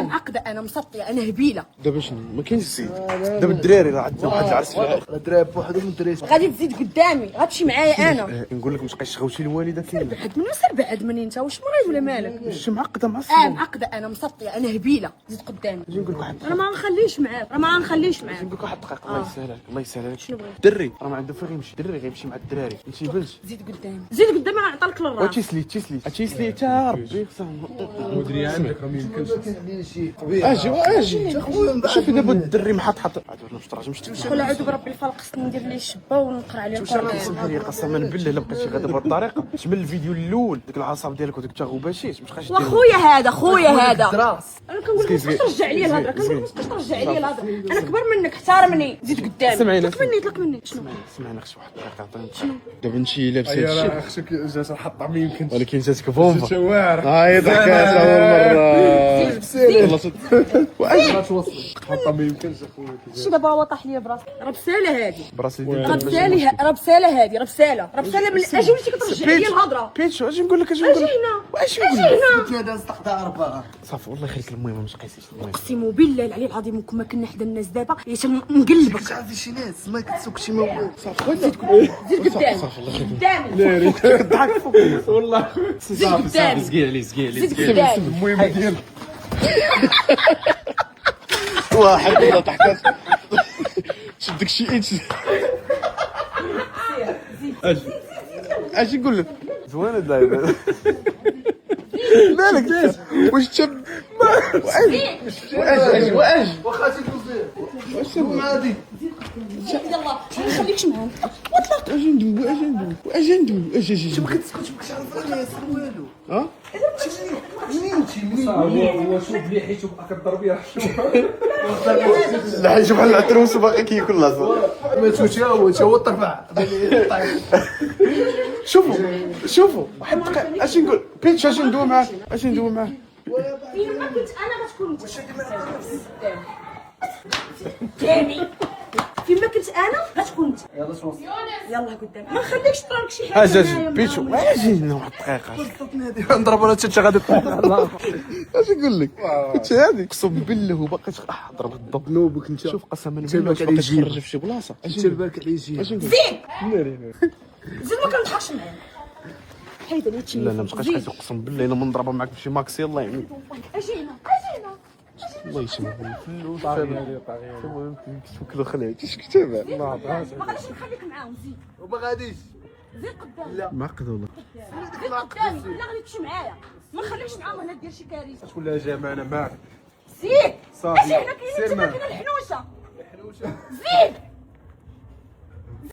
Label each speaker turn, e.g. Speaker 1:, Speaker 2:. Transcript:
Speaker 1: معقده، انا مسطيه، انا هبيله.
Speaker 2: دابا شنو ما كاينش السيد. دابا الدراري راه عندنا واحد العرس في العائله.
Speaker 3: الدراري بوحدهم الدراري
Speaker 1: غادي تزيد قدامي، غتمشي معايا انا.
Speaker 2: نقول لك ما تبقاش تغوتي الوالده كاين.
Speaker 1: بعد منو سير بعد مني انت، واش مريض ولا مالك؟
Speaker 2: واش معقده معصبه.
Speaker 1: معقده، انا مسطيه، انا هبيله، زيد قدامي.
Speaker 2: اجي نقول لك واحد
Speaker 1: انا ما غنخليش معاك، راه ما غنخليش معاك.
Speaker 2: نقول لك واحد الدقيقه الله يسهل عليك الله يسهل عليك.
Speaker 1: شنو بغيت؟
Speaker 2: الدري راه ما عنده فين يمشي، الدري غيمشي مع الدراري انت بنت.
Speaker 1: زيد قدامي، زيد قدامي، غنعطيك للراس.
Speaker 2: تيسلي تا ربي
Speaker 3: مدري عندك راه ما يمكنش
Speaker 2: اجي شوف دابا الدري محط ولا مش تراجم
Speaker 1: شكون اعوذ بربي الفلق، خصني ندير ليه الشبه ونقرا عليه القران.
Speaker 2: سمح لي قسما بالله الا بقيتي غادا بهذه الطريقه تشمل الفيديو الاول ديك العصاب ديالك وديك التغوباشيت ما تبقاش دير.
Speaker 1: واخويا هذا خويا هذا،
Speaker 3: دراس.
Speaker 1: انا كنقول لك ما ترجع عليا الهضره، كنقول لك ما ترجع عليا الهضره، انا كبر منك، احترمني، زيد قدامي.
Speaker 2: سمعينا
Speaker 1: طلق مني شنو؟
Speaker 2: سمعنا خص واحد الدقيقه عطيني. دابا انت لابسه هادشي
Speaker 3: راه خصك جات الحطه ما يمكنش
Speaker 2: ولكن جاتك بومبا.
Speaker 3: شوارع
Speaker 2: هاي ضحكات اول مره خلصت.
Speaker 3: واش توصل الحطه ما يمكنش اخويا.
Speaker 1: شي دابا هو طاح ليا براسي، راه بساله هذه،
Speaker 2: براسي
Speaker 1: راه بساله هذه، راه بساله من اجي وليتي كترجع عليا الهضره.
Speaker 2: بيتشو اجي نقول لك
Speaker 1: اجي هنا،
Speaker 2: واش
Speaker 1: اجي هنا.
Speaker 3: هذا صدق اربعه
Speaker 2: صافي والله يخليك المهم ما تقيسيش المهم.
Speaker 1: اقسم بالله العلي العظيم كما كنا حدا الناس دابا نقلبك.
Speaker 3: تعرفي شي ناس ما كتسوق شي موضوع
Speaker 2: صافي
Speaker 1: زيد قدامي،
Speaker 2: صافي الله يخليك.
Speaker 1: قدامي،
Speaker 2: كضحك فوق
Speaker 3: والله
Speaker 1: زيد قدامي،
Speaker 2: سقي عليه
Speaker 1: زيد قدامي.
Speaker 3: المهم ديال
Speaker 2: واحد والله ضحكات شدك شي ايتش. اجي نقول لك زوينه دايما مالك واش تشب واجي
Speaker 3: واخا تيدوز عادي
Speaker 1: يلا ما نخليكش معاهم.
Speaker 2: اجي
Speaker 3: ما كتسكتش ما كتعرف انا ياسر والو منين
Speaker 4: هو شوف لي حيت بقى كضرب يا شوف
Speaker 2: لا شوف بحال العتروس باقي كياكل لاصق.
Speaker 3: ما تمشي هو الطرفع
Speaker 2: شوفوا واحد الدقيقه اش نقول بيتش اش ندوي معاه
Speaker 1: فين ما كنت انا غتكون انت قدامي، فين ما كنت انا غتكون انت.
Speaker 3: يلا شوف
Speaker 1: يلا قدامي، ما نخليكش ترانك شي حاجه.
Speaker 2: اجي بيتشو اجي هنا واحد الدقيقه
Speaker 3: نضرب انا حتى غادي تطيح
Speaker 2: اش نقول لك انت هذه اقسم بالله وباقي ضرب الضب.
Speaker 3: نوبك انت
Speaker 2: شوف قسما
Speaker 3: انت
Speaker 2: بالله
Speaker 3: بالك
Speaker 2: باقي
Speaker 3: عليه
Speaker 2: تخرج في شي بلاصه.
Speaker 3: انت بالك عليه يجي
Speaker 1: زيد زيد ما كنضحكش معايا. حيدني هادشي
Speaker 2: لا لا متبقاش حيت اقسم بالله الا ما نضربها معاك بشي ماكسي الله يعين.
Speaker 1: اجي هنا، اجي هنا.
Speaker 2: الله يسمح الفلوس
Speaker 3: طاغي
Speaker 2: المهم تفكلوا خليه كتابه
Speaker 1: ما غاديش نخليك معاهم، زيد
Speaker 3: وما غاديش
Speaker 1: زيد قدامي،
Speaker 3: لا
Speaker 2: معقد والله.
Speaker 1: زيد قدامي، لا غادي تمشي معايا، ما نخليكش معاهم هنا دير شي كارثه.
Speaker 3: ولا جماعه انا معك
Speaker 1: زيد
Speaker 3: صافي.
Speaker 1: اجي هنا، كاينين
Speaker 3: سير
Speaker 1: تما
Speaker 3: معاك.
Speaker 1: كاين الحنوت